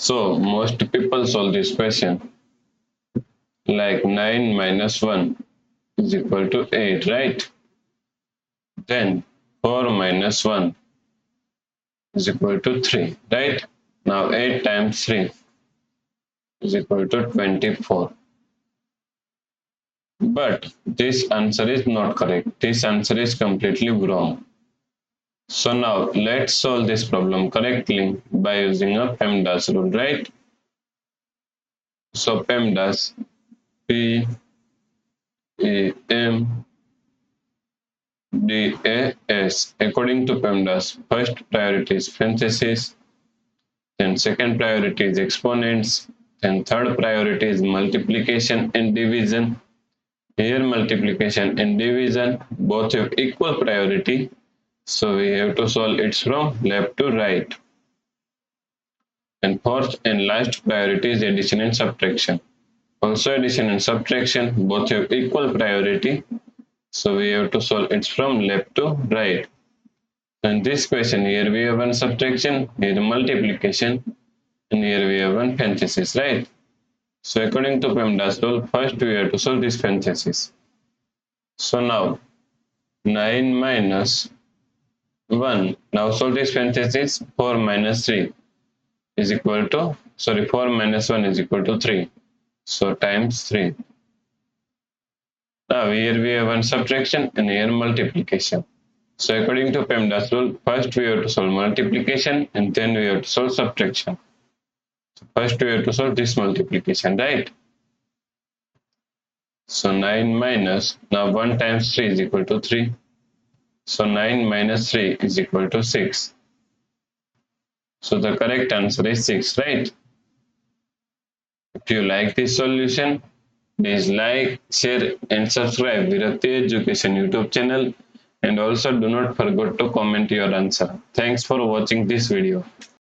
So most people solve this question like 9 minus 1 is equal to 8, right? Then 4 minus 1 is equal to 3, right? Now 8 times 3 is equal to 24. But this answer is not correct. This answer is completely wrong. So now let's solve this problem correctly by using a PEMDAS rule, right? So PEMDAS, P-E-M-D-A-S. According to PEMDAS, first priority is parentheses, then second priority is exponents, then third priority is multiplication and division. Here multiplication and division both have equal priority, so we have to solve it from left to right. And fourth and last priority is addition and subtraction. Also addition and subtraction both have equal priority, so we have to solve it from left to right. In this question, here we have one subtraction, here multiplication, and here we have one parenthesis, right? So according to PEMDAS rule, first we have to solve this parenthesis. So now 9 minus 1. Now solve this parenthesis. 4 minus 3 is equal to, 4 minus 1 is equal to 3. So times 3. Now here we have one subtraction and here multiplication. So according to PEMDAS rule, first we have to solve multiplication and then we have to solve subtraction. So first we have to solve this multiplication, right? So 9 minus, now 1 times 3 is equal to 3. So 9 minus 3 is equal to 6. So the correct answer is 6, right? If you like this solution, please like, share and subscribe Virakti Education YouTube channel, and also do not forget to comment your answer. Thanks for watching this video.